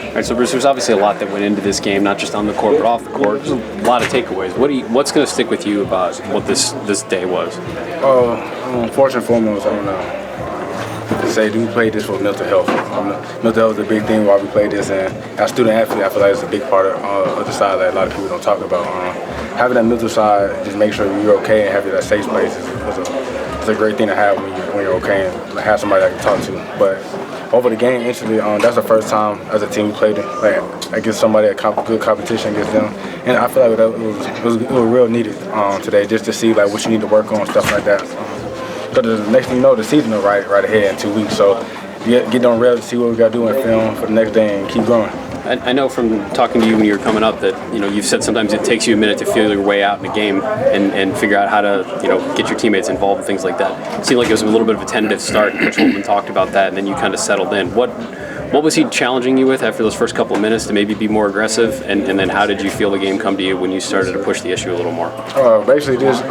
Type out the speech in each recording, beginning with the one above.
All right, so Bruce, there's obviously a lot that went into this game, not just on the court but off the court. There's a lot of takeaways. What's going to stick with you about what this day was? First and foremost, I want to say, do we play this for mental health? Mental health is a big thing why we play this, and as a student athlete, I feel like it's a big part of the side that a lot of people don't talk about. Having that mental side, just make sure you're okay and having that safe space is a great thing to have when you're okay and have somebody I can talk to. But over the game, instantly, that's the first time as a team we played against somebody, good competition against them. And I feel like it was real needed today, just to see what you need to work on, stuff like that. Because the next thing you know, the season is right ahead in 2 weeks. So get on rail to see what we got to do in film for the next day and keep growing. I know from talking to you when you were coming up that you've said sometimes it takes you a minute to feel your way out in a game and figure out how to get your teammates involved and things like that. It seemed like it was a little bit of a tentative start. Coach Holtman talked about that, and then you kind of settled in. What was he challenging you with after those first couple of minutes to maybe be more aggressive? And then how did you feel the game come to you when you started to push the issue a little more? Basically, just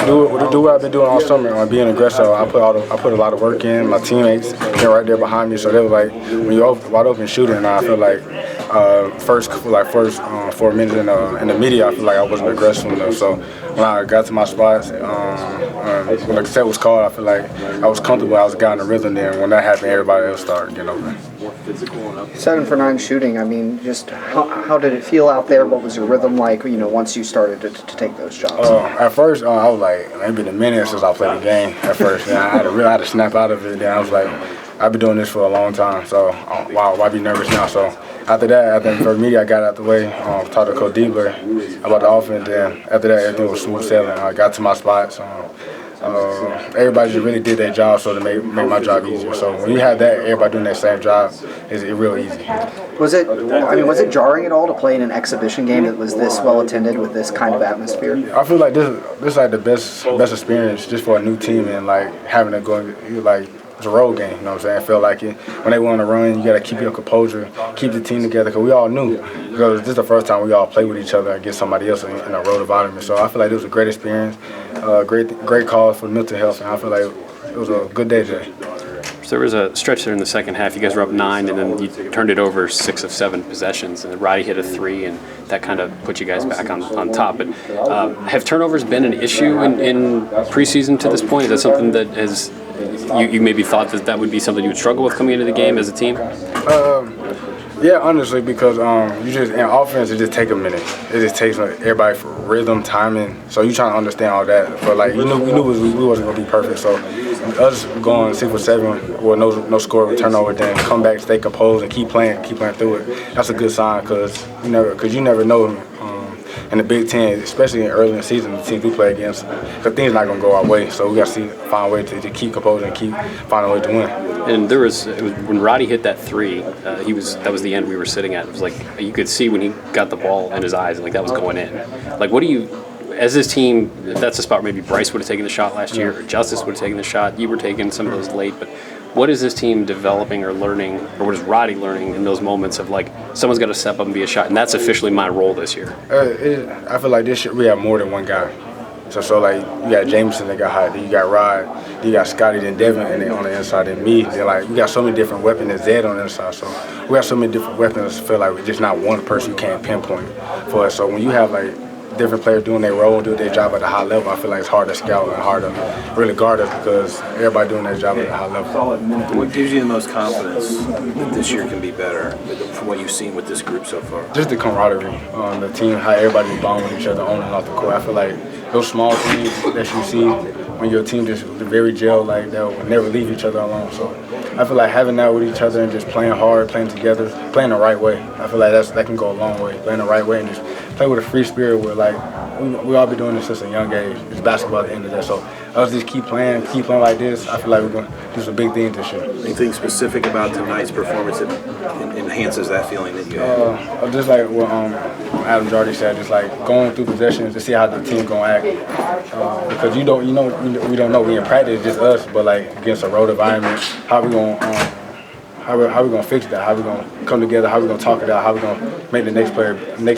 do what I've been doing all summer, being aggressive. I put a lot of work in. My teammates, they're right there behind me, so they were like, when you're wide open shooting, and I feel like first 4 minutes in the media, I feel like I wasn't aggressive enough. So when I got to my spots, when the set was called, I feel like I was comfortable. I was getting the rhythm there. And when that happened, everybody else started getting over. 7 for 9 shooting. I mean, just how did it feel out there? What was your rhythm like? Once you started to take those shots. At first, I was like, it's been a minute since I played the game. At first, and I had to snap out of it. Then I was like, I've been doing this for a long time, so why be nervous now? So after that, after the first media, I got out the way, talked to Coach Diebler about the offense. Then after that, everything was smooth sailing. I got to my spots. Everybody just really did their job, so to make my job easier. So when you have that, everybody doing that same job, it's real easy. Was it jarring at all to play in an exhibition game that was this well attended with this kind of atmosphere? I feel like this is like the best experience just for a new team, and having to go it's a road game, you know what I'm saying? I feel like when they want to run, you got to keep your composure, keep the team together, because we all knew. Because this is the first time we all play with each other against somebody else in a road environment. So I feel like it was a great experience, great call for mental health, and I feel like it was a good day today. So there was a stretch there in the second half. You guys were up 9, and then you turned it over 6 of 7 possessions, and then Roddy hit a 3, and that kind of put you guys back on top. But have turnovers been an issue in preseason to this point? Is that something that has you maybe thought that would be something you would struggle with coming into the game as a team? Yeah, honestly, because in offense it just takes a minute. It just takes everybody for rhythm, timing. So you trying to understand all that. But we knew we wasn't gonna be perfect. So us going 6 for 7 with no score or turnover, then come back, stay composed, and keep playing through it. That's a good sign, because you never know. In the Big Ten, especially early in the season, the teams we play against, because things not gonna go our way. So we got to find a way to keep composing and keep finding a way to win. And it was when Roddy hit that 3, that was the end we were sitting at. It was like you could see when he got the ball in his eyes, and that was going in. What do you, as this team, if that's a spot maybe Bryce would have taken the shot last year, or Justice would have taken the shot. You were taking some of those late, but what is this team developing or learning, or what is Roddy learning in those moments of someone's got to step up and be a shot, and that's officially my role this year? I feel like this year we have more than one guy. So you got Jameson that got hot, then you got Rod, you got Scotty, then Devin on the inside, and me. Then we got so many different weapons, and Zed on the inside. So we have so many different weapons. I feel like we're just not one person you can't pinpoint for us. So when you have different players doing their role, doing their job at a high level, I feel like it's hard to scout and hard to really guard us, because everybody doing their job at a high level. What gives you the most confidence that this year can be better from what you've seen with this group so far? Just the camaraderie, the team, how everybody's bonding with each other on and off the court. I feel like those small things that you see when your team just very gel, they'll never leave each other alone. So I feel like having that with each other and just playing hard, playing together, playing the right way. I feel like that can go a long way. Playing the right way and just play with a free spirit where we all be doing this since a young age. It's basketball at the end of the day. So us just keep playing like this. I feel like we're going to do some big things this year. Anything specific about tonight's performance that enhances that feeling that you have? Just like what Adam Jardy said, just going through possessions to see how the team gonna act. Because we don't know. We in practice, just us, but against a road environment, how we gonna fix that? How we gonna come together? How we gonna talk it out? How we gonna make the next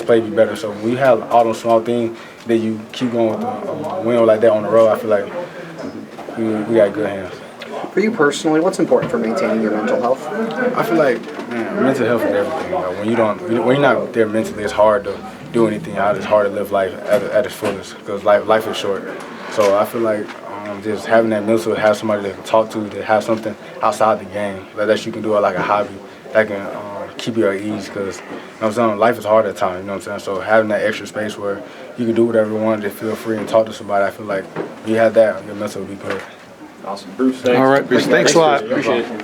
play be better? So when you have all those small things that you keep going with a win like that on the road, I feel like we got good hands. For you personally, what's important for maintaining your mental health? I feel like Man, mental health is everything. When you're not there mentally, it's hard to do anything out. It's hard to live life at its fullest because life is short. So I feel like just having that mental, have somebody to talk to, to have something outside the game that you can do like a hobby that can keep you at ease. Because you know what I'm saying, life is hard at times. You know what I'm saying. So having that extra space where you can do whatever you want, just feel free and talk to somebody. I feel like when you have that, your mental will be good. Awesome. Bruce, thanks. All right, Bruce. Thanks a lot. Appreciate it.